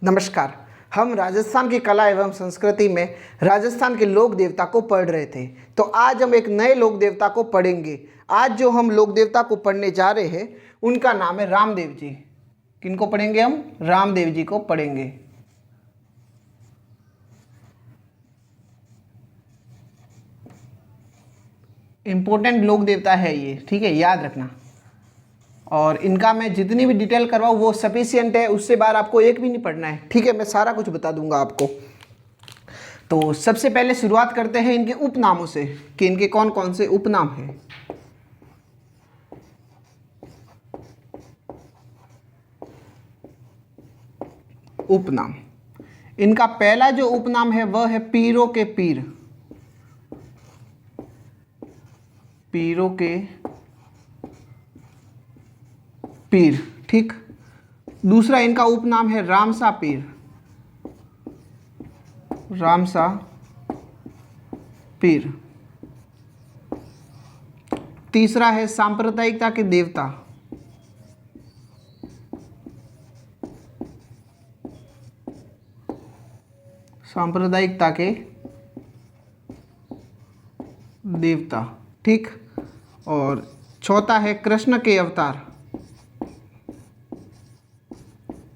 नमस्कार। हम राजस्थान की कला एवं संस्कृति में राजस्थान के लोक देवता को पढ़ रहे थे। तो आज हम एक नए लोक देवता को पढ़ेंगे। आज जो हम लोक देवता को पढ़ने जा रहे हैं उनका नाम है रामदेव जी। किनको पढ़ेंगे हम? रामदेव जी को पढ़ेंगे। इंपॉर्टेंट लोक देवता है ये, ठीक है, याद रखना। और इनका मैं जितनी भी डिटेल करवाऊँ वो सफिशियंट है, उससे बाहर आपको एक भी नहीं पढ़ना है, ठीक है। मैं सारा कुछ बता दूंगा आपको। तो सबसे पहले शुरुआत करते हैं इनके उपनामों से कि इनके कौन कौन से उपनाम हैं। उपनाम, इनका पहला जो उपनाम है वह है पीरों के पीर। पीरों के पीर, ठीक। दूसरा इनका उपनाम है रामसा पीर। रामसा पीर। तीसरा है सांप्रदायिकता के देवता। सांप्रदायिकता के देवता, ठीक। और चौथा है कृष्ण के अवतार।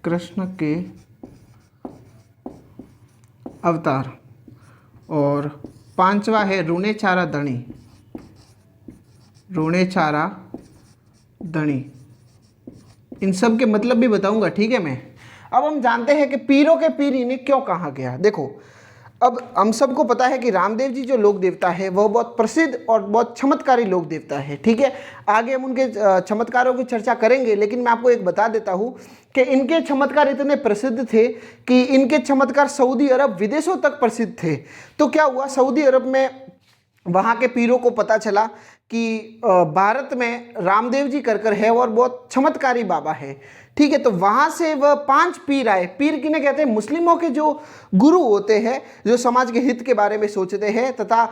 कृष्ण के अवतार। और पांचवा है रुणेचारा धणी। रुणेचारा धणी। इन सब के मतलब भी बताऊंगा, ठीक है। मैं अब हम जानते हैं कि पीरों के पीर इन्हें क्यों कहा गया। देखो, अब हम सबको पता है कि रामदेव जी जो लोक देवता है वह बहुत प्रसिद्ध और बहुत चमत्कारी लोक देवता है, ठीक है। आगे हम उनके चमत्कारों की चर्चा करेंगे, लेकिन मैं आपको एक बता देता हूँ कि इनके चमत्कार इतने प्रसिद्ध थे कि इनके चमत्कार सऊदी अरब विदेशों तक प्रसिद्ध थे। तो क्या हुआ, सऊदी अरब में वहाँ के पीरों को पता चला कि भारत में रामदेव जी कर है और बहुत चमत्कारी बाबा है, ठीक है। तो वहाँ से वह 5 पीर आए। पीर किन्हें कहते हैं? मुस्लिमों के जो गुरु होते हैं, जो समाज के हित के बारे में सोचते हैं तथा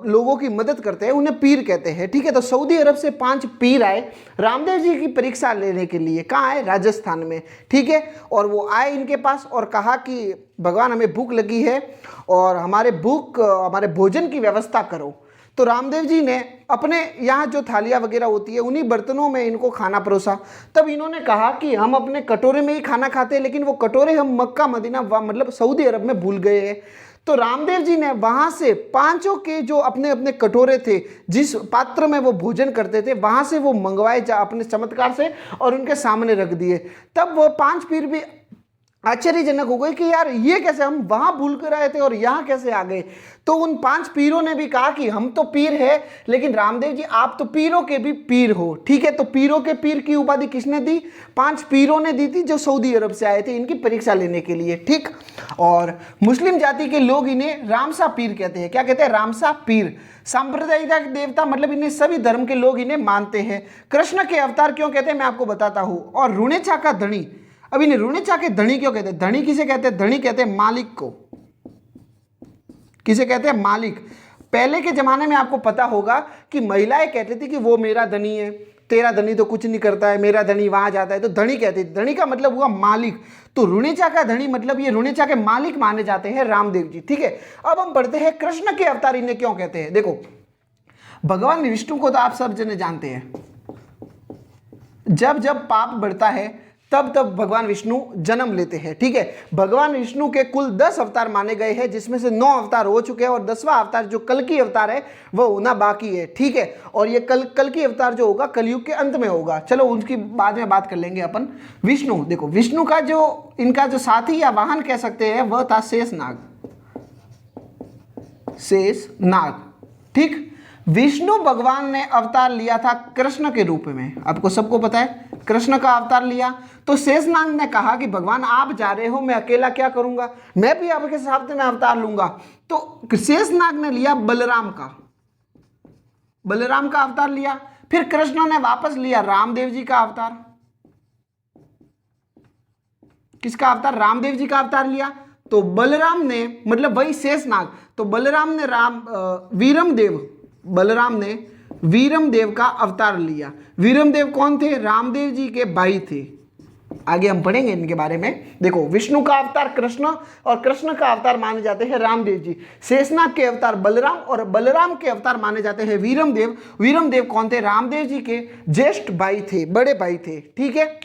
लोगों की मदद करते हैं, उन्हें पीर कहते हैं, ठीक है। तो सऊदी अरब से 5 पीर आए रामदेव जी की परीक्षा लेने के लिए। कहाँ आए? राजस्थान में, ठीक है। और वो आए इनके पास और कहा कि भगवान हमें भूख लगी है और हमारे भोजन की व्यवस्था करो। तो रामदेव जी ने अपने यहाँ जो थालियाँ वगैरह होती है उन्हीं बर्तनों में इनको खाना परोसा। तब इन्होंने कहा कि हम अपने कटोरे में ही खाना खाते हैं, लेकिन वो कटोरे हम मक्का मदीना मतलब सऊदी अरब में भूल गए हैं। तो रामदेव जी ने वहाँ से 5 के जो अपने अपने कटोरे थे, जिस पात्र में वो भोजन करते थे, वहाँ से वो मंगवाए जा अपने चमत्कार से और उनके सामने रख दिए। तब वो 5 पीर भी आश्चर्यजनक हो गए कि यार ये कैसे, हम वहां भूल कर आए थे और यहाँ कैसे आ गए। तो उन 5 पीरों ने भी कहा कि हम तो पीर है, लेकिन रामदेव जी आप तो पीरों के भी पीर हो, ठीक है। तो पीरों के पीर की उपाधि किसने दी? 5 पीरों ने दी थी, जो सऊदी अरब से आए थे इनकी परीक्षा लेने के लिए, ठीक। और मुस्लिम जाति के लोग इन्हें रामसा पीर कहते हैं। क्या कहते हैं? रामसा पीर। सांप्रदायिकता के देवता मतलब इन्हें सभी धर्म के लोग इन्हें मानते हैं। कृष्ण के अवतार क्यों कहते हैं मैं आपको बताता हूँ। और रुणेचा का धणी। अब इन्हें रुणेचा के धणी क्यों कहते हैं? धणी किसे कहते हैं? धणी कहते हैं मालिक को। किसे कहते हैं? मालिक। पहले के जमाने में आपको पता होगा कि महिलाएं कहती थी कि वो मेरा धनी है, तेरा धनी तो कुछ नहीं करता है, मेरा धनी वहां जाता है, तो धनी कहती थी। धनी का मतलब हुआ मालिक। तो रुणेचा का धनी मतलब ये रुणेचा के मालिक माने जाते हैं रामदेव जी, ठीक है। अब हम बढ़ते हैं कृष्ण के अवतार इन्हें क्यों कहते हैं। देखो, भगवान विष्णु को तो आप सब जने जानते हैं। जब जब पाप बढ़ता है तब तब भगवान विष्णु जन्म लेते हैं, ठीक है। भगवान विष्णु के कुल 10 अवतार माने गए हैं, जिसमें से 9 अवतार हो चुके हैं और 10वां अवतार जो कल्कि अवतार है वो होना बाकी है, ठीक है। और ये कल्कि अवतार जो होगा कलयुग के अंत में होगा। चलो उसकी बाद में बात कर लेंगे अपन। विष्णु, देखो विष्णु का जो इनका जो साथी या वाहन कह सकते हैं वह था शेषनाग। शेषनाग, ठीक। विष्णु भगवान ने अवतार लिया था कृष्ण के रूप में, आपको सबको पता है कृष्ण का अवतार लिया। तो शेषनाग ने कहा कि भगवान आप जा रहे हो, मैं अकेला क्या करूंगा, मैं भी आपके साथ में अवतार लूंगा। तो शेषनाग ने लिया बलराम का अवतार लिया। फिर कृष्ण ने वापस लिया रामदेव जी का अवतार। किसका अवतार? रामदेव जी का अवतार लिया। तो बलराम ने मतलब वही शेषनाग, तो बलराम ने बलराम ने वीरमदेव का अवतार लिया। वीरमदेव कौन थे? रामदेव जी के भाई थे, आगे हम पढ़ेंगे इनके बारे में। देखो, विष्णु का अवतार कृष्ण और कृष्ण का अवतार माने जाते हैं रामदेव जी। शेषनाग के अवतार बलराम और बलराम के अवतार माने जाते हैं वीरमदेव। वीरमदेव कौन थे? रामदेव जी के ज्येष्ठ भाई थे, बड़े भाई थे। ठीक है,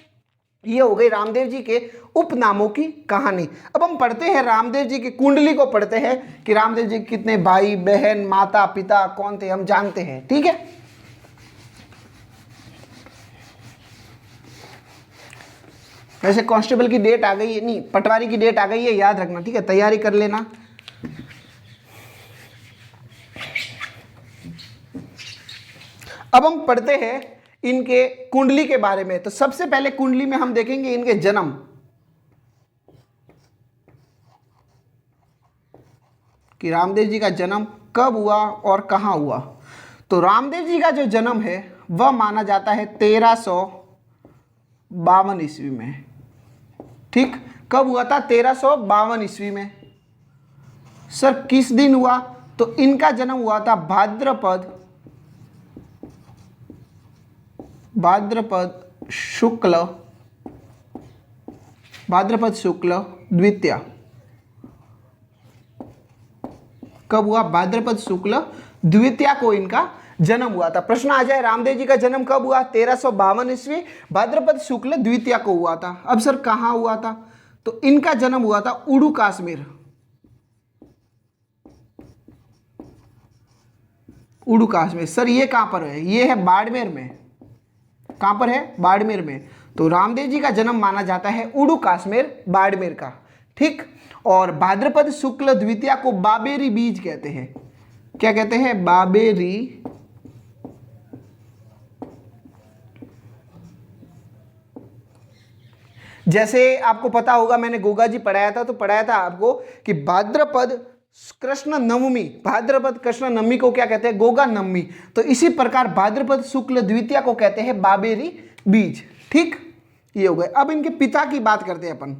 ये हो गई रामदेव जी के उपनामों की कहानी। अब हम पढ़ते हैं रामदेव जी की कुंडली को पढ़ते हैं कि रामदेव जी के कितने भाई बहन माता पिता कौन थे, हम जानते हैं। ठीक है, वैसे कांस्टेबल की डेट आ गई है, नहीं पटवारी की डेट आ गई है, याद रखना। ठीक है, तैयारी कर लेना। अब हम पढ़ते हैं इनके कुंडली के बारे में। तो सबसे पहले कुंडली में हम देखेंगे इनके जन्म। कि रामदेव जी का जन्म कब हुआ और कहां हुआ। तो रामदेव जी का जो जन्म है वह माना जाता है 1352 ईस्वी में। ठीक, कब हुआ था? 1352 ईस्वी में। सर किस दिन हुआ? तो इनका जन्म हुआ था भाद्रपद शुक्ल द्वितीया। कब हुआ? भाद्रपद शुक्ल द्वितीया को इनका जन्म हुआ था। प्रश्न आ जाए रामदेव जी का जन्म कब हुआ? 1352 ईस्वी भाद्रपद शुक्ल द्वितीया को हुआ था। अब सर कहां हुआ था? तो इनका जन्म हुआ था उड़ू कश्मीर। उड़ू कश्मीर। सर ये कहां पर है? ये है बाड़मेर में। कहां पर है? बाड़मेर में। तो रामदेव जी का जन्म माना जाता है उड़ू कश्मीर, बाड़मेर का। ठीक, और भाद्रपद शुक्ल द्वितीया को बाबेरी बीज कहते हैं। क्या कहते हैं? बाबेरी। जैसे आपको पता होगा, मैंने गोगा जी पढ़ाया था, तो पढ़ाया था आपको कि भाद्रपद कृष्ण नवमी, भाद्रपद कृष्ण नवमी को क्या कहते हैं? गोगा नवमी। तो इसी प्रकार भाद्रपद शुक्ल द्वितीया को कहते हैं बाबेरी बीज। ठीक, ये हो गए। अब इनके पिता की बात करते हैं अपन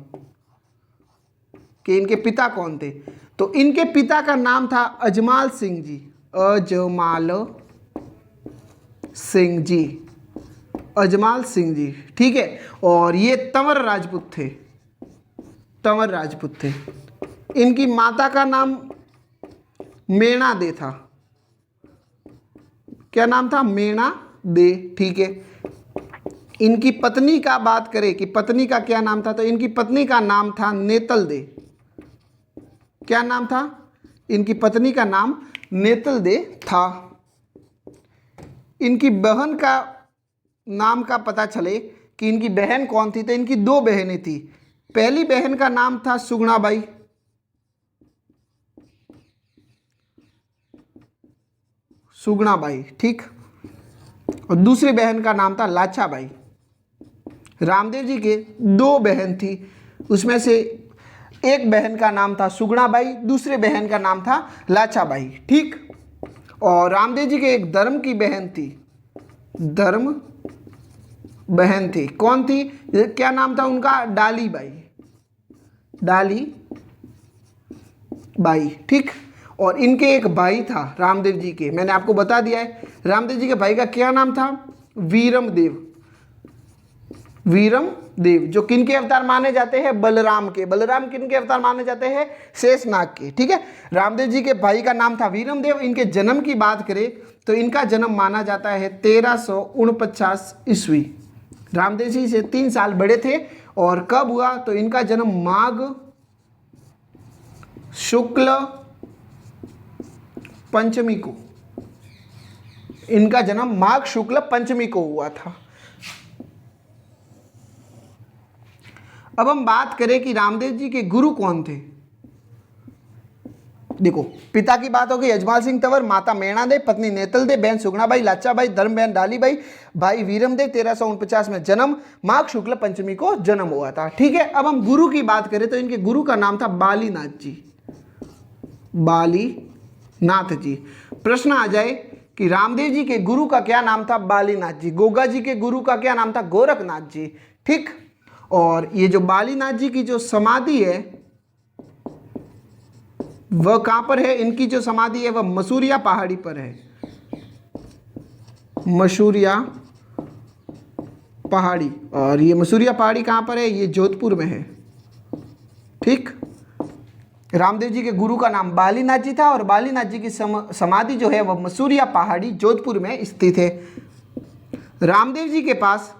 कि इनके पिता कौन थे। तो इनके पिता का नाम था अजमाल सिंह जी। अजमाल सिंह जी, अजमाल सिंह जी। ठीक है, और ये तंवर राजपूत थे। तंवर राजपूत थे। इनकी माता का नाम मेणा दे था। क्या नाम था? मेणा दे। ठीक है, इनकी पत्नी का बात करें कि पत्नी का क्या नाम था, तो इनकी पत्नी का नाम था नेतल दे। क्या नाम था? इनकी पत्नी का नाम नेतल दे था। इनकी बहन का नाम का पता चले कि इनकी बहन कौन थी, तो इनकी दो बहनें थी। पहली बहन का नाम था सुगुणाबाई। सुगुणाबाई। ठीक, और दूसरी बहन का नाम था लाचाबाई। रामदेव जी के दो बहन थी, उसमें से एक बहन का नाम था सुगुणाबाई, दूसरे बहन का नाम था लाचाबाई। ठीक, और रामदेव जी के एक धर्म की बहन थी। धर्म बहन थी। कौन थी? क्या नाम था उनका? डाली बाई। डाली बाई। ठीक, और इनके एक भाई था रामदेव जी के, मैंने आपको बता दिया है। रामदेव जी के भाई का क्या नाम था? वीरमदेव। वीरमदेव, जो किनके अवतार माने जाते हैं? बलराम के। बलराम किनके अवतार माने जाते हैं? शेषनाग के। ठीक है, रामदेव जी के भाई का नाम था वीरमदेव। इनके जन्म की बात करें तो इनका जन्म माना जाता है 1349 ईस्वी। रामदेव जी से 3 साल बड़े थे। और कब हुआ? तो इनका जन्म माघ शुक्ल पंचमी को, इनका जन्म माघ शुक्ल पंचमी को हुआ था। अब हम बात करें कि रामदेव जी के गुरु कौन थे। देखो, पिता की बात हो गई अजमाल सिंह तंवर, माता मेणा दे, पत्नी नेतल दे, बहन सुगुणाबाई, लाचाबाई, धर्म बहन डालीबाई, भाई वीरमदेव। 1349 में जन्म, माघ शुक्ल पंचमी को जन्म हुआ था। ठीक है, अब हम गुरु की बात करें तो इनके गुरु का नाम था बालीनाथ जी। बालीनाथ जी। प्रश्न आ जाए कि रामदेव जी के गुरु का क्या नाम था? बालीनाथ जी। गोगा जी के गुरु का क्या नाम था? गोरखनाथ जी। ठीक, और ये जो बालीनाथ जी की जो समाधि है वह कहां पर है? इनकी जो समाधि है वह मसूरिया पहाड़ी पर है। मसूरिया पहाड़ी। और ये मसूरिया पहाड़ी कहाँ पर है? ये जोधपुर में है। ठीक। रामदेव जी के गुरु का नाम बालीनाथ जी था और बालीनाथ जी की समाधि जो है वह मसूरिया पहाड़ी जोधपुर में स्थित है। रामदेव जी के पास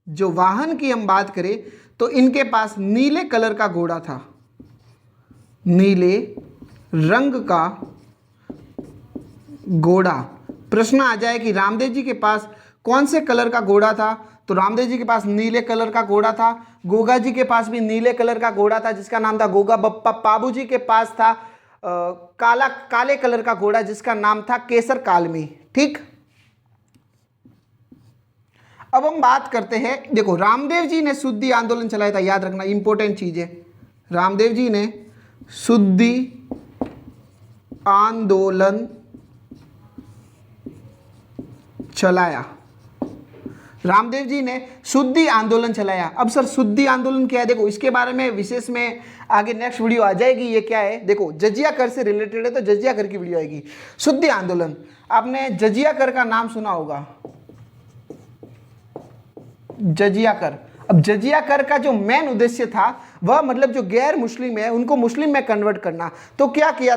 जो वाहन की हम बात करें तो इनके पास नीले कलर का घोड़ा था, नीले रंग का घोड़ा। प्रश्न आ जाए कि रामदेव जी के पास कौन से कलर का घोड़ा था, तो रामदेव जी के पास नीले कलर का घोड़ा था। गोगा जी के पास भी नीले कलर का घोड़ा था जिसका नाम था गोगा बप्पा। पाबू जी के पास था काले कलर का घोड़ा जिसका नाम था केसर कालमी। ठीक। अब हम बात करते हैं, देखो रामदेव जी ने शुद्धि आंदोलन चलाया था, याद रखना इंपॉर्टेंट चीज है। रामदेव जी ने शुद्धि आंदोलन चलाया। रामदेव जी ने शुद्धि आंदोलन चलाया। अब सर शुद्धि आंदोलन क्या है? देखो इसके बारे में विशेष में आगे नेक्स्ट वीडियो आ जाएगी। ये क्या है? देखो जजिया कर से रिलेटेड है तो जजिया कर की वीडियो आएगी। शुद्धि आंदोलन, आपने जजिया कर का नाम सुना होगा, जजिया कर। अब जजिया कर का जो मेन उद्देश्य था वह मतलब जो गैर मुस्लिम है उनको मुस्लिम में कन्वर्ट करना। तो क्या किया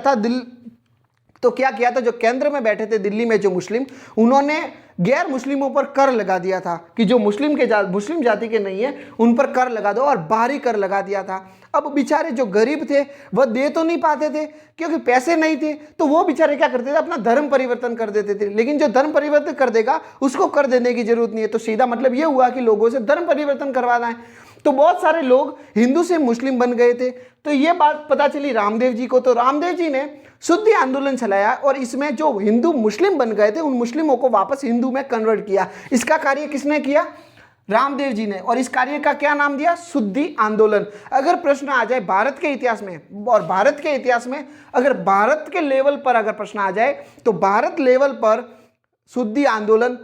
था जो केंद्र में बैठे थे दिल्ली में जो मुस्लिम, उन्होंने गैर मुस्लिमों पर कर लगा दिया था कि जो मुस्लिम जाति के नहीं है उन पर कर लगा दो, और बाहरी कर लगा दिया था। अब बेचारे जो गरीब थे वह दे तो नहीं पाते थे क्योंकि पैसे नहीं थे, तो वो बेचारे क्या करते थे? अपना धर्म परिवर्तन कर देते थे। लेकिन जो धर्म परिवर्तन कर देगा उसको कर देने की जरूरत नहीं है। तो सीधा मतलब ये हुआ कि लोगों से धर्म परिवर्तन करवाना है। तो बहुत सारे लोग हिंदू से मुस्लिम बन गए थे। तो ये बात पता चली रामदेव जी को, तो रामदेव जी ने शुद्धि आंदोलन चलाया और इसमें जो हिंदू मुस्लिम बन गए थे उन मुस्लिमों को वापस हिंदू में कन्वर्ट किया। इसका कार्य किसने किया? रामदेव जी ने। और इस कार्य का क्या नाम दिया? शुद्धि आंदोलन। अगर प्रश्न आ जाए भारत के इतिहास में, और भारत के इतिहास में अगर भारत के लेवल पर अगर प्रश्न आ जाए तो भारत लेवल पर शुद्धि आंदोलन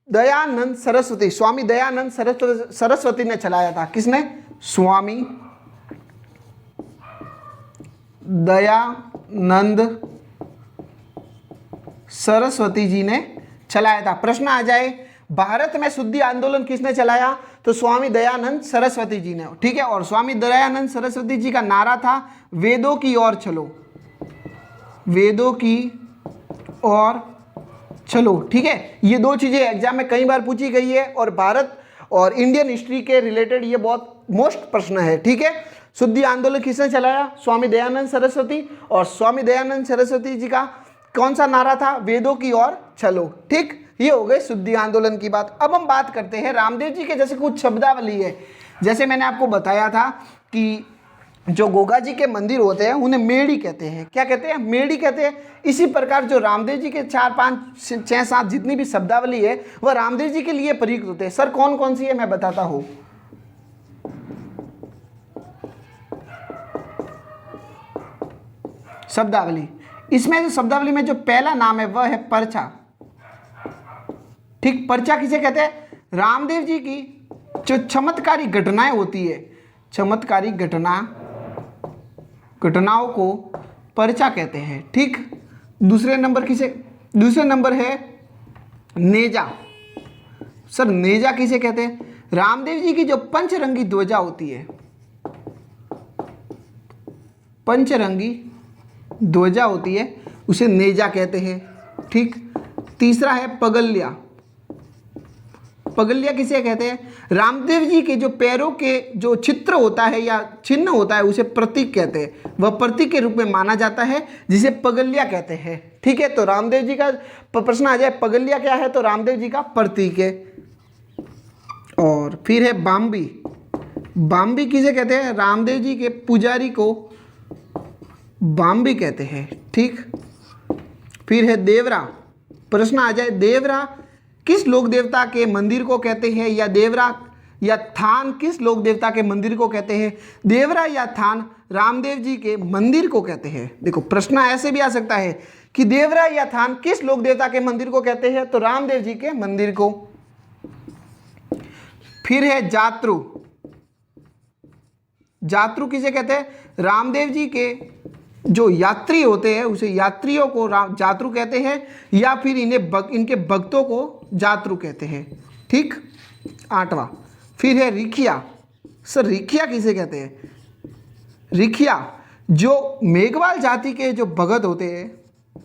दयानंद सरस्वती, स्वामी दयानंद सरस्वती ने चलाया था। किसने? स्वामी दयानंद सरस्वती जी ने चलाया था। प्रश्न आ जाए भारत में शुद्धि आंदोलन किसने चलाया, तो स्वामी दयानंद सरस्वती जी ने। ठीक है। और स्वामी दयानंद सरस्वती जी का नारा था वेदों की ओर चलो, वेदों की ओर चलो। ठीक है। ये दो चीजें एग्जाम में कई बार पूछी गई है और भारत और इंडियन हिस्ट्री के रिलेटेड ये बहुत मोस्ट प्रश्न है। ठीक है। शुद्धि आंदोलन किसने चलाया? स्वामी दयानंद सरस्वती। और स्वामी दयानंद सरस्वती जी का कौन सा नारा था? वेदों की ओर चलो। ठीक। ये हो गए शुद्धि आंदोलन की बात। अब हम बात करते हैं रामदेव जी के जैसे कुछ शब्दावली है। जैसे मैंने आपको बताया था कि जो गोगा जी के मंदिर होते हैं उन्हें मेड़ी कहते हैं। क्या कहते हैं? मेड़ी कहते हैं। इसी प्रकार जो रामदेव जी के 4, 5, 6, 7 जितनी भी शब्दावली है वह रामदेव जी के लिए प्रयुक्त होते हैं। सर कौन कौन सी है मैं बताता हूं। शब्दावली, इसमें जो शब्दावली में जो पहला नाम है वह है पर्चा। ठीक। पर्चा किसे कहते हैं? रामदेव जी की जो चमत्कारी घटनाएं होती है, चमत्कारी घटनाओं को पर्चा कहते हैं। ठीक। दूसरे नंबर है नेजा। सर नेजा किसे कहते हैं? रामदेव जी की जो पंचरंगी ध्वजा होती है, पंचरंगी ध्वजा होती है उसे नेजा कहते हैं। ठीक। तीसरा है पगल्या। पगल्या किसे कहते हैं? रामदेव जी के जो पैरों के जो चित्र होता है या चिन्ह होता है उसे प्रतीक कहते हैं। वह प्रतीक के रूप में माना जाता है जिसे पगल्या कहते हैं। ठीक है। तो रामदेव जी का प्रश्न आ जाए पगल्या क्या है, तो रामदेव जी का प्रतीक है। और फिर है बाम्बी। बाम्बी किसे कहते हैं? रामदेव जी के पुजारी को बाम्बी कहते हैं। ठीक। फिर है देवरा। प्रश्न आ जाए देवरा किस लोक देवता के मंदिर को कहते हैं, या देवरा या थान किस लोक देवता के मंदिर को कहते हैं? देवरा या थान रामदेव जी के मंदिर को कहते हैं। देखो प्रश्न ऐसे भी आ सकता है कि देवरा या थान किस लोक देवता के मंदिर को कहते हैं, तो रामदेव जी के मंदिर को। फिर है जात्रु। जात्रु किसे कहते हैं? रामदेव जी के जो यात्री होते हैं उसे यात्रियों को जात्रु कहते हैं, या फिर इनके भक्तों को जात्रु कहते हैं। ठीक, 8वां। फिर है रिखिया। सर रिखिया किसे कहते हैं? रिखिया जो मेघवाल जाति के जो भगत होते हैं,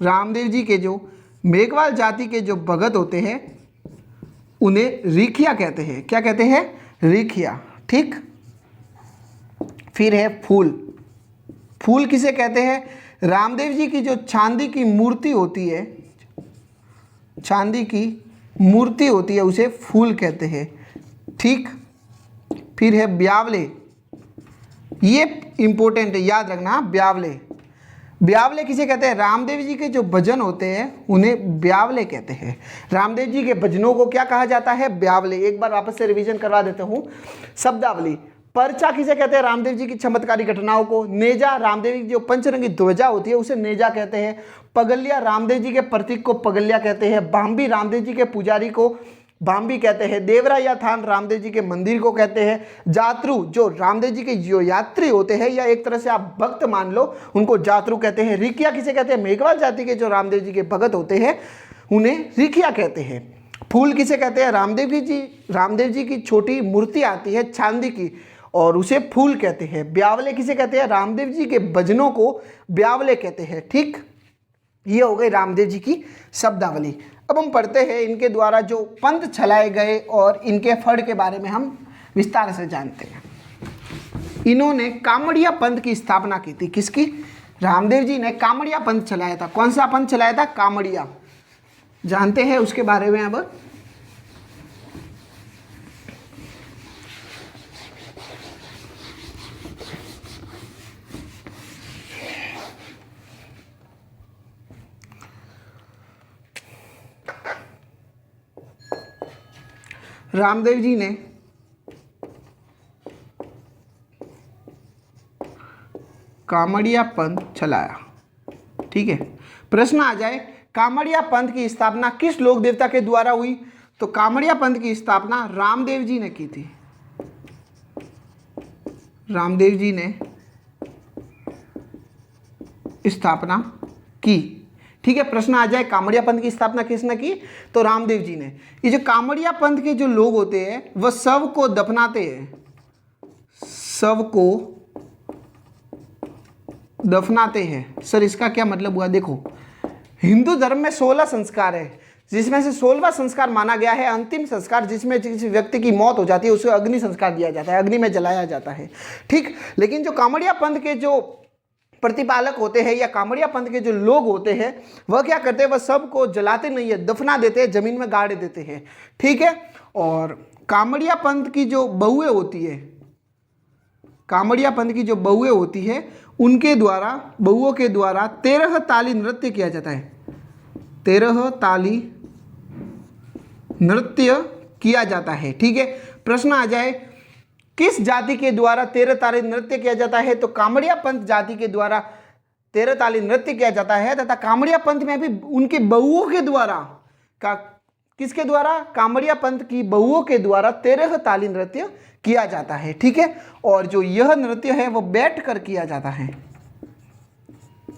रामदेव जी के जो मेघवाल जाति के जो भगत होते हैं उन्हें रिखिया कहते हैं। क्या कहते हैं? रिखिया। ठीक। फिर है फूल। फूल किसे कहते हैं? रामदेव जी की जो चांदी की मूर्ति होती है, चांदी की मूर्ति होती है उसे फूल कहते हैं। ठीक। फिर है ब्यावले। ये इंपॉर्टेंट है, याद रखना, ब्यावले। ब्यावले किसे कहते हैं? रामदेव जी के जो भजन होते हैं उन्हें ब्यावले कहते हैं। रामदेव जी के भजनों को क्या कहा जाता है? ब्यावले। एक बार वापस से रिवीजन करवा देता हूं। शब्दावली। पर्चा किसे कहते हैं? रामदेव जी की चमत्कारी घटनाओं को। नेजा, रामदेव जी की जो पंचरंगी ध्वजा होती है उसे नेजा कहते हैं। पगलिया, रामदेव जी के प्रतीक को पगलिया कहते हैं। बाम्बी, रामदेव जी के पुजारी को बाम्बी कहते हैं। देवरा या थान, रामदेव जी के मंदिर को कहते हैं। जातरू, जो रामदेव जी के जो यात्री होते हैं या एक तरह से आप भक्त मान लो, उनको जातरू कहते हैं। रिखिया किसे कहते हैं? मेघवाल जाति के जो रामदेव जी के भगत होते हैं उन्हें रिखिया कहते हैं। फूल किसे कहते हैं? रामदेव जी की छोटी मूर्ति आती है चांदी की और उसे फूल कहते हैं। ब्यावले किसे कहते हैं? रामदेव जी के भजनों को ब्यावले कहते हैं। ठीक, ये हो गई रामदेव जी की शब्दावली। अब हम पढ़ते हैं इनके द्वारा जो पंथ चलाए गए और इनके फड़ के बारे में हम विस्तार से जानते हैं। इन्होंने कामड़िया पंथ की स्थापना की थी। किसकी? रामदेव जी ने कामड़िया पंथ चलाया था। कौन सा पंथ चलाया था? कामड़िया। जानते हैं उसके बारे में। अब रामदेव जी ने कामड़िया पंथ चलाया। ठीक है, प्रश्न आ जाए कामड़िया पंथ की स्थापना किस लोक देवता के द्वारा हुई? तो कामड़िया पंथ की स्थापना रामदेव जी ने की थी। रामदेव जी ने स्थापना की। ठीक है, प्रश्न आ जाए कामड़िया पंथ की स्थापना किसने की? तो रामदेव जी ने। ये जो कामड़िया पंथ के जो लोग होते हैं वह शव को दफनाते हैं, शव को दफनाते हैं। सर इसका क्या मतलब हुआ? देखो, हिंदू धर्म में 16 संस्कार है, जिसमें से 16वां संस्कार माना गया है अंतिम संस्कार, जिसमें किसी व्यक्ति की मौत हो जाती है उसे अग्नि संस्कार दिया जाता है, अग्नि में जलाया जाता है। ठीक, लेकिन जो कामड़िया पंथ के जो प्रतिपालक होते हैं या कामड़िया पंथ के जो लोग होते हैं वह क्या करते हैं? वह सबको जलाते नहीं है, दफना देते हैं, जमीन में गाड़ देते हैं। ठीक है, और कामड़िया पंथ की जो बहुएं होती है, कामड़िया पंथ की जो बहुएं होती है उनके द्वारा, बहुओं के द्वारा 13 ताली नृत्य किया जाता है। 13 ताली नृत्य किया जाता है। ठीक है, प्रश्न आ जाए किस जाति के द्वारा 13 ताली नृत्य किया जाता है? तो कामड़िया पंथ जाति के द्वारा 13 ताली नृत्य किया जाता है, तथा कामड़िया पंथ में भी उनके बहुओं के द्वारा किसके द्वारा? कामड़िया पंथ की बहुओं के द्वारा 13 ताली नृत्य किया जाता है। ठीक है, और जो यह नृत्य है वो बैठकर किया जाता है,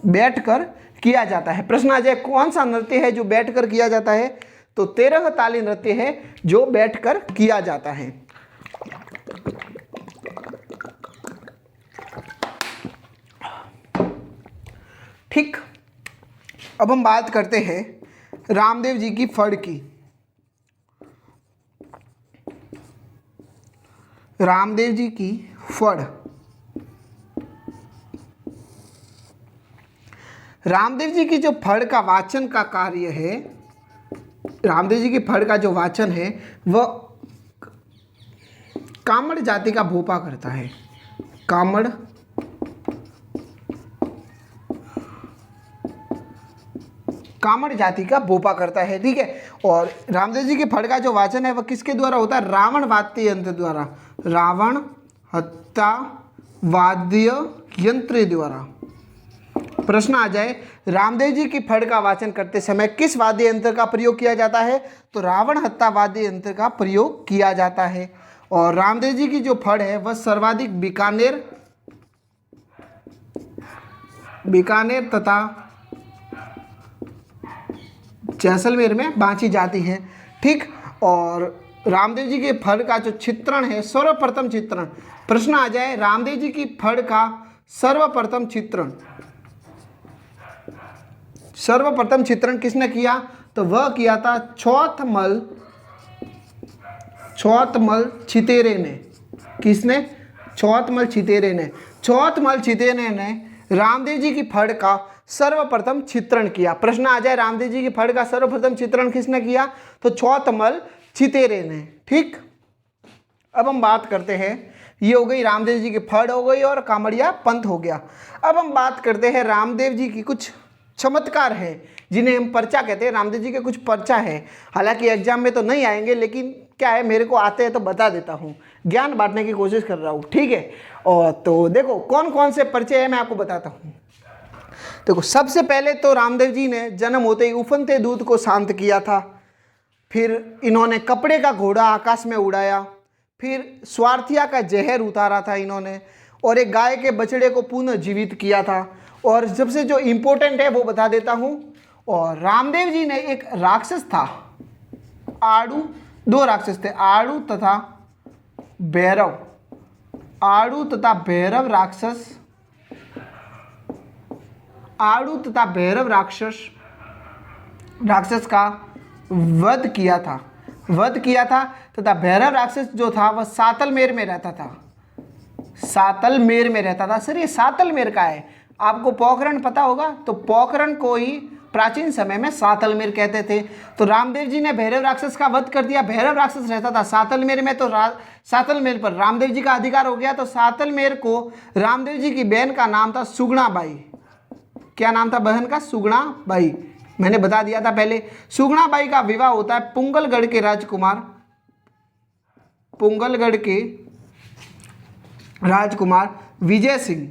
बैठकर किया जाता है। प्रश्न आ जाए कौन सा नृत्य है जो बैठकर किया जाता है? तो 13 ताली नृत्य है जो बैठकर किया जाता है। ठीक, अब हम बात करते हैं रामदेव जी की फड़ की। रामदेव जी की फड़। रामदेव जी की जो फड़ का वाचन का कार्य है, रामदेव जी की फड़ का जो वाचन है वह कामड़ जाति का भोपा करता है। कामड़ जाति का भोपा करता है। ठीक है, और रामदेव जी के फड़ का जो वाचन है वह किसके द्वारा होता है? रावण वाद्य यंत्र द्वारा, रावण हत्ता वाद्य यंत्र द्वारा। प्रश्न आ जाए रामदेव जी की फड़ का वाचन करते समय किस वाद्य यंत्र का प्रयोग किया जाता है? तो रावण हत्ता वाद्य यंत्र का प्रयोग किया जाता है। और रामदेव जी की जो फड़ है वह सर्वाधिक बीकानेर तथा जैसलमेर में बांची जाती है। ठीक, और रामदेव जी के फड़ का जो चित्रण है, सर्वप्रथम चित्रण, प्रश्न आ जाए रामदेव जी की फड़ का सर्वप्रथम चित्रण, सर्वप्रथम चित्रण किसने किया? तो वह किया था चौथमल छितेरे ने। किसने? चौथमल छितेरे ने। चौथमल छितेरे ने रामदेव जी की फड़ का सर्वप्रथम चित्रण किया। प्रश्न आ जाए रामदेव जी की फड़ का सर्वप्रथम चित्रण किसने किया? तो चौथमल छितेरे ने। ठीक, अब हम बात करते हैं, ये हो गई रामदेव जी की फड़ हो गई और कामड़िया पंथ हो गया। अब हम बात करते हैं रामदेव जी की कुछ चमत्कार है जिन्हें हम पर्चा कहते हैं। रामदेव जी के कुछ पर्चा है, हालांकि एग्जाम में तो नहीं आएंगे, लेकिन क्या है मेरे को आते हैं तो बता देता हूँ, ज्ञान बांटने की कोशिश कर रहा हूँ। ठीक है, और तो देखो कौन कौन से पर्चे हैं मैं आपको बताता हूँ। देखो सबसे पहले तो रामदेव जी ने जन्म होते ही उफनते दूध को शांत किया था, फिर इन्होंने कपड़े का घोड़ा आकाश में उड़ाया, फिर स्वार्थिया का जहर उतारा था इन्होंने, और एक गाय के बछड़े को पुनः जीवित किया था। और सबसे जो इम्पोर्टेंट है वो बता देता हूँ, और रामदेव जी ने एक राक्षस था आड़ू, दो राक्षस थे आड़ू तथा भैरव, आड़ू तथा भैरव राक्षस, आड़ू तथा भैरव राक्षस का वध किया था, वध किया था तथा भैरव राक्षस जो था वह सातलमेर में रहता था, सातलमेर में रहता था। सर ये सातलमेर का है, आपको पोखरण पता होगा, तो पोखरण को ही प्राचीन समय में सातलमेर कहते थे। तो रामदेव जी ने भैरव राक्षस का वध कर दिया। भैरव राक्षस रहता था सातलमेर में, तो सातलमेर पर रामदेव जी का अधिकार हो गया। तो सातलमेर को रामदेव जी की बहन का नाम था सुगुणाबाई। क्या नाम था बहन का? सुगुणाबाई। मैंने बता दिया था पहले। सुगुणाबाई का विवाह होता है पुंगलगढ़ के राजकुमार, पुंगलगढ़ के राजकुमार विजय सिंह,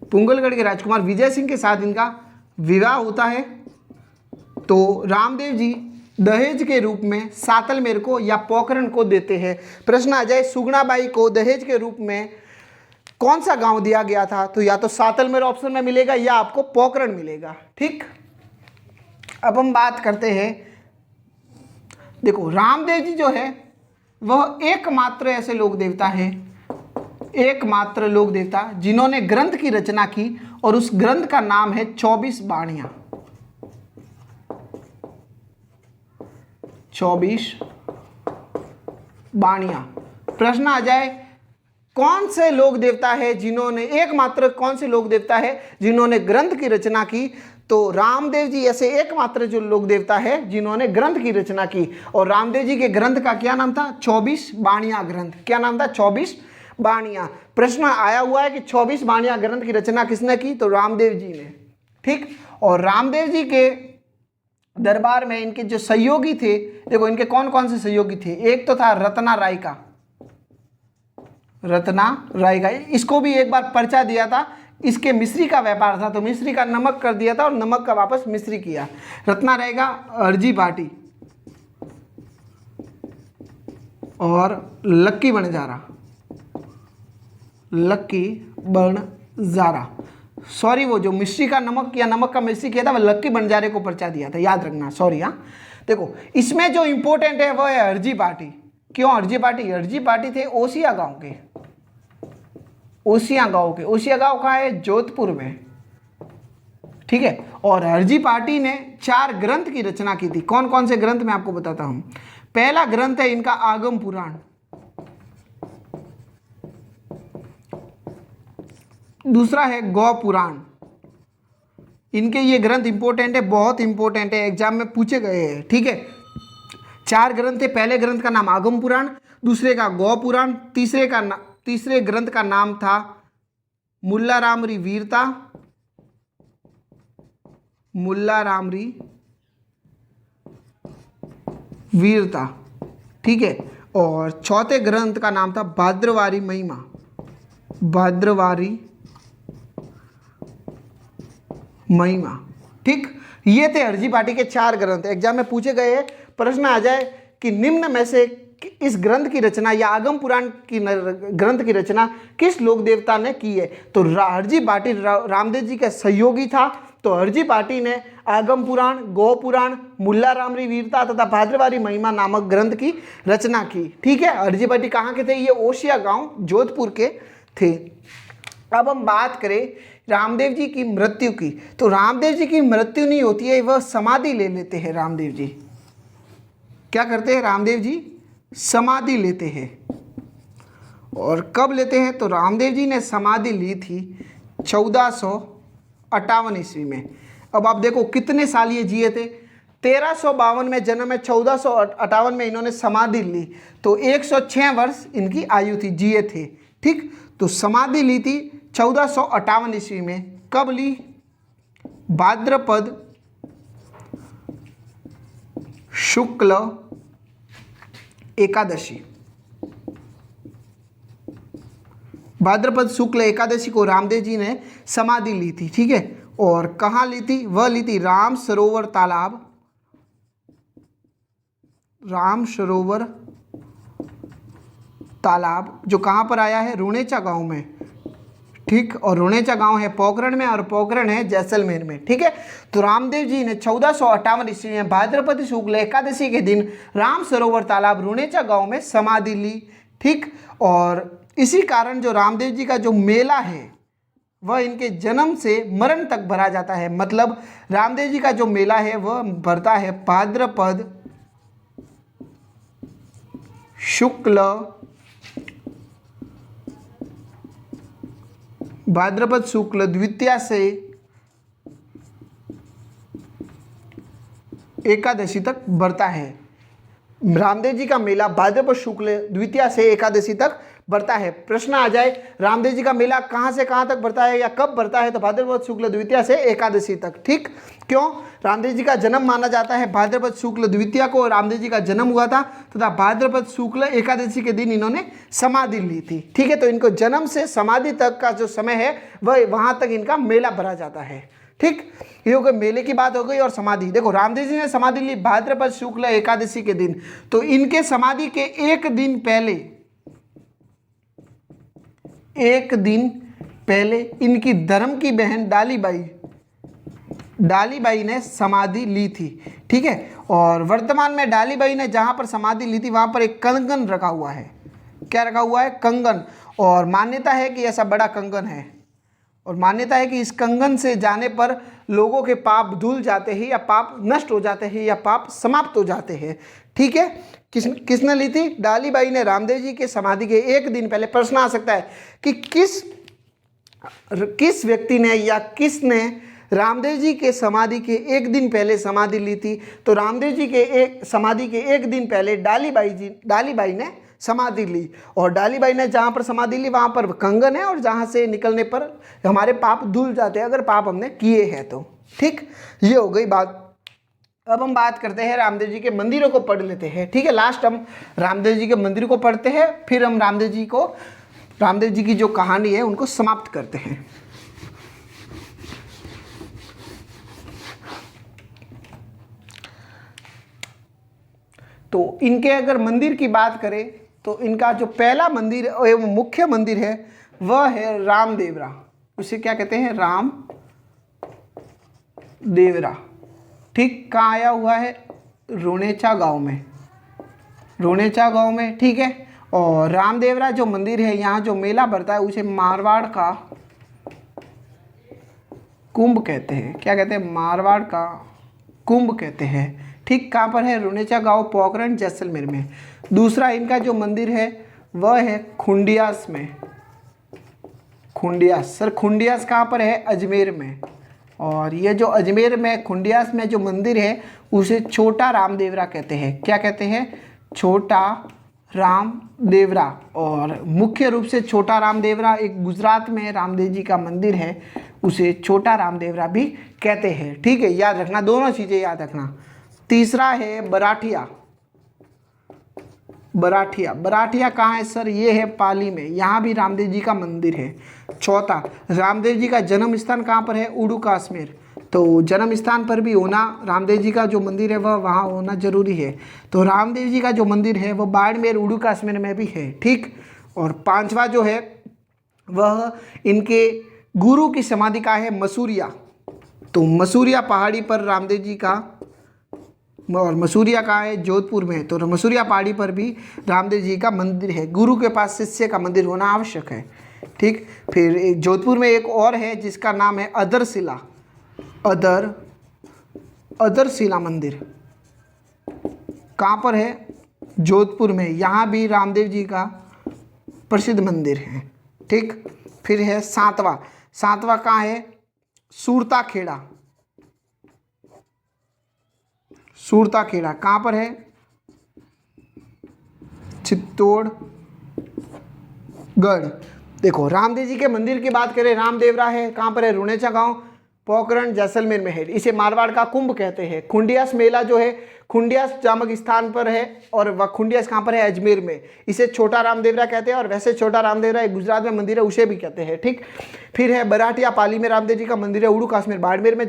पुंगलगढ़ के राजकुमार विजय सिंह के साथ इनका विवाह होता है। तो रामदेव जी दहेज के रूप में सातलमेर को या पोखरण को देते हैं। प्रश्न आ जाए सुगुणाबाई को दहेज के रूप में कौन सा गांव दिया गया था? तो या तो सातलमेर ऑप्शन में मिलेगा या आपको पोखरण मिलेगा। ठीक, अब हम बात करते हैं, देखो रामदेव जी जो है वह एकमात्र ऐसे लोक देवता है, एकमात्र लोक देवता जिन्होंने ग्रंथ की रचना की, और उस ग्रंथ का नाम है 24 बाणियां। 24 बाणियां। प्रश्न आ जाए कौन से लोक देवता है जिन्होंने, एकमात्र कौन से लोक देवता है जिन्होंने ग्रंथ की रचना की? तो रामदेव जी ऐसे एकमात्र जो लोक देवता है जिन्होंने ग्रंथ की रचना की। और रामदेव जी के ग्रंथ का क्या नाम था? 24 बाणियां ग्रंथ। क्या नाम था? 24 बाणियां। प्रश्न आया हुआ है कि 24 बाणियां ग्रंथ की रचना किसने की? तो रामदेव जी ने। ठीक, और रामदेव जी के दरबार में इनके जो सहयोगी थे, देखो इनके कौन कौन से सहयोगी थे? एक तो था रत्ना राय का, रत्ना राय का, इसको भी एक बार पर्चा दिया था, इसके मिश्री का व्यापार था तो मिश्री का नमक कर दिया था और नमक का वापस मिश्री किया। रत्ना राय का अर्जी बाटी और लक्की बणजारा, लक्की बणजारा, सॉरी वो जो मिश्री का नमक या नमक का मिश्री किया था वह लक्की बणजारे को पर्चा दिया था, याद रखना, सॉरी। हाँ देखो इसमें जो इंपॉर्टेंट है वो है अर्जी पार्टी। क्यों अर्जी पार्टी? अर्जी पार्टी थे ओसिया गांव के, ओसिया गांव के। ओसिया गांव कहाँ है? जोधपुर में। ठीक है, और अर्जी पार्टी ने 4 ग्रंथ की रचना की थी। कौन कौन से ग्रंथ मैं आपको बताता हूं। पहला ग्रंथ है इनका आगम पुराण, दूसरा है गौ पुराण। इनके ये ग्रंथ इंपॉर्टेंट है, बहुत इंपॉर्टेंट है, एग्जाम में पूछे गए हैं। ठीक है, 4 ग्रंथ थे। पहले ग्रंथ का नाम आगम पुराण, दूसरे का गौ पुराण, तीसरे ग्रंथ का नाम था मुल्ला रामरी वीरता, मुल्ला रामरी वीरता। ठीक है, और चौथे ग्रंथ का नाम था भाद्रवारी महिमा, भाद्रवारी महिमा। ठीक, ये थे अर्जी पार्टी के 4 ग्रंथ, एग्जाम में पूछे गए हैं। प्रश्न आ जाए कि निम्न में से इस ग्रंथ की रचना या आगम पुराण की ग्रंथ की रचना किस लोक देवता ने की है? तो अर्जी पार्टी रामदेव जी का सहयोगी था, तो हरजी पाटी ने आगम पुराण, गौ पुराण, मुल्ला रामरी वीरता तथा भाद्रवारी महिमा नामक ग्रंथ की रचना की। ठीक है, हरजी पाटी कहाँ के थे? ये ओशिया गांव जोधपुर के थे। अब हम बात करें रामदेव जी की मृत्यु की, तो रामदेव जी की मृत्यु नहीं होती है, वह समाधि ले लेते हैं। रामदेव जी क्या करते हैं? रामदेव जी समाधि लेते हैं। और कब लेते हैं? तो रामदेव जी ने समाधि ली थी 1458 ईस्वी में। अब आप देखो कितने साल ये जिए थे। 1352 में जन्म है, 1458 में इन्होंने समाधि ली, तो 106 वर्ष इनकी आयु थी, जिए थे। ठीक, तो समाधि ली थी 1458 ईस्वी में। कब ली? भाद्रपद शुक्ल एकादशी। भाद्रपद शुक्ल एकादशी को रामदेव जी ने समाधि ली थी। ठीक है, और कहाँ ली थी? वह ली थी राम सरोवर तालाब, राम सरोवर तालाब जो कहाँ पर आया है? रुणेचा गांव में। ठीक, और रुणेचा गांव है पोखरण में, और पोखरण है जैसलमेर में। ठीक है, तो रामदेव जी ने 1458 ईस्वी में भाद्रपद शुक्ल एकादशी के दिन राम सरोवर तालाब रुणेचा गांव में समाधि ली। ठीक, और इसी कारण जो रामदेव जी का जो मेला है वह इनके जन्म से मरण तक भरा जाता है। मतलब रामदेव जी का जो मेला है वह भरता है भाद्रपद शुक्ल, भाद्रपद शुक्ल द्वितीया से एकादशी तक बढ़ता है। रामदेव जी का मेला भाद्रपद शुक्ल द्वितीया से एकादशी तक बढ़ता है। प्रश्न आ जाए रामदेव जी का मेला कहाँ से कहाँ तक बढ़ता है या कब बढ़ता है? तो भाद्रपद शुक्ल द्वितीया से एकादशी तक। ठीक, क्यों? रामदेव जी का जन्म माना जाता है भाद्रपद शुक्ल द्वितीया को, रामदेव जी का जन्म हुआ था तथा भाद्रपद शुक्ल एकादशी के दिन इन्होंने समाधि ली थी। ठीक है, तो इनको जन्म से समाधि तक का जो समय है वह वहाँ तक इनका मेला भरा जाता है। ठीक, ये हो गई मेले की बात हो गई। और समाधि, देखो रामदेव जी ने समाधि ली भाद्रपद शुक्ल एकादशी के दिन, तो इनके समाधि के एक दिन पहले इनकी धर्म की बहन डालीबाई ने समाधि ली थी। ठीक है, और वर्तमान में डालीबाई ने जहां पर समाधि ली थी वहां पर एक कंगन रखा हुआ है। क्या रखा हुआ है? कंगन। और मान्यता है कि ऐसा बड़ा कंगन है, और मान्यता है कि इस कंगन से जाने पर लोगों के पाप धुल जाते हैं, या पाप नष्ट हो जाते हैं, या पाप समाप्त हो जाते हैं। ठीक है, किसने ली थी? डालीबाई ने रामदेव जी के समाधि के एक दिन पहले। प्रश्न आ सकता है कि किस व्यक्ति ने या किसने रामदेव जी के समाधि के एक दिन पहले समाधि ली थी? तो रामदेव जी के समाधि के एक दिन पहले डालीबाई ने समाधि ली, और डालीबाई ने जहाँ पर समाधि ली वहाँ पर कंगन है, और जहाँ से निकलने पर हमारे पाप धुल जाते हैं अगर पाप हमने किए हैं तो। ठीक, ये हो गई बात। अब हम बात करते हैं रामदेव जी के मंदिरों को पढ़ लेते हैं। ठीक है, लास्ट हम रामदेव जी के मंदिर को पढ़ते हैं, फिर हम रामदेव जी की जो कहानी है उनको समाप्त करते हैं। तो इनके अगर मंदिर की बात करें तो इनका जो पहला मंदिर एवं मुख्य मंदिर है वह है रामदेवरा। उसे क्या कहते हैं? राम देवरा। ठीक, कहाँ आया हुआ है? रुणेचा गांव में। ठीक है, और रामदेवरा जो मंदिर है यहाँ जो मेला भरता है उसे मारवाड़ का कुंभ कहते हैं। क्या कहते हैं? मारवाड़ का कुंभ कहते हैं। ठीक, कहाँ पर है? रुणेचा गांव पोखरण जैसलमेर में। दूसरा इनका जो मंदिर है वह है खुंडियास में। खुंडियास कहाँ पर है? अजमेर में। और ये जो अजमेर में खुंडियास में जो मंदिर है उसे छोटा रामदेवरा कहते हैं। क्या कहते हैं? छोटा रामदेवरा। और मुख्य रूप से छोटा रामदेवरा एक गुजरात में रामदेव जी का मंदिर है, उसे छोटा रामदेवरा भी कहते हैं। ठीक है, याद रखना, दोनों चीज़ें याद रखना। तीसरा है बराठिया कहाँ है सर? ये है पाली में, यहाँ भी रामदेव जी का मंदिर है। चौथा, रामदेव जी का जन्म स्थान कहाँ पर है? उड़ू कश्मीर। तो जन्म स्थान पर भी होना, रामदेव जी का जो मंदिर है वह वहाँ होना जरूरी है। तो रामदेव जी का जो मंदिर है वह बाड़मेर उड़ू कश्मीर में भी है। ठीक, और पांचवा जो है वह इनके गुरु की समाधि का है मसूरिया। तो मसूरिया पहाड़ी पर रामदेव जी का, और मसूरिया कहाँ है? जोधपुर में है। तो मसूरिया पहाड़ी पर भी रामदेव जी का मंदिर है। गुरु के पास शिष्य का मंदिर होना आवश्यक है। ठीक, फिर जोधपुर में एक और है जिसका नाम है अदरशिला, अदरशिला मंदिर। कहाँ पर है? जोधपुर में। यहाँ भी रामदेव जी का प्रसिद्ध मंदिर है। ठीक, फिर है सातवां कहाँ है? सूरता खेड़ा, सूरता खेड़ा कहाँ पर है? चित्तौड़गढ़। देखो रामदेव जी के मंदिर की बात करें, रामदेवरा है कहाँ पर है? रुणेचा गांव, पोखरण, जैसलमेर में है। इसे मारवाड़ का कुंभ कहते हैं। खुंडियास मेला जो है खुंडियास नामक स्थान पर है, और वह खुंडियास कहाँ पर है? अजमेर में। इसे छोटा रामदेवरा कहते हैं, और वैसे छोटा रामदेवरा एक गुजरात में मंदिर है, उसे भी कहते हैं। ठीक, फिर है बराटिया पाली में रामदेव जी का मंदिर है। उड़ू कश्मीर बाड़मेर में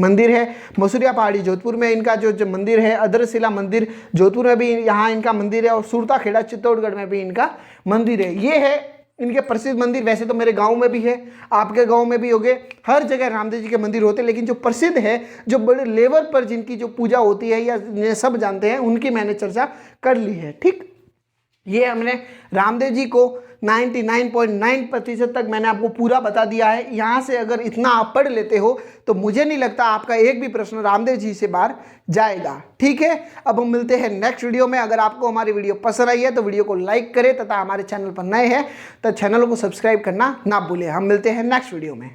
मंदिर है। मसूरिया पहाड़ी जोधपुर में इनका जो मंदिर है। अदरशिला मंदिर जोधपुर में भी यहाँ इनका मंदिर है, और सूरता खेड़ा चित्तौड़गढ़ में भी इनका मंदिर है। ये है इनके प्रसिद्ध मंदिर। वैसे तो मेरे गांव में भी है, आपके गांव में भी होंगे, हर जगह रामदेव जी के मंदिर होते हैं, लेकिन जो प्रसिद्ध है, जो बड़े लेवल पर जिनकी जो पूजा होती है या सब जानते हैं, उनकी मैंने चर्चा कर ली है। ठीक, ये हमने रामदेव जी को 99.9% तक मैंने आपको पूरा बता दिया है। यहाँ से अगर इतना आप पढ़ लेते हो तो मुझे नहीं लगता आपका एक भी प्रश्न रामदेव जी से बाहर जाएगा। ठीक है, अब हम मिलते हैं नेक्स्ट वीडियो में। अगर आपको हमारी वीडियो पसंद आई है तो वीडियो को लाइक करें, तथा हमारे चैनल पर नए हैं तो चैनल को सब्सक्राइब करना ना भूलें। हम मिलते हैं नेक्स्ट वीडियो में।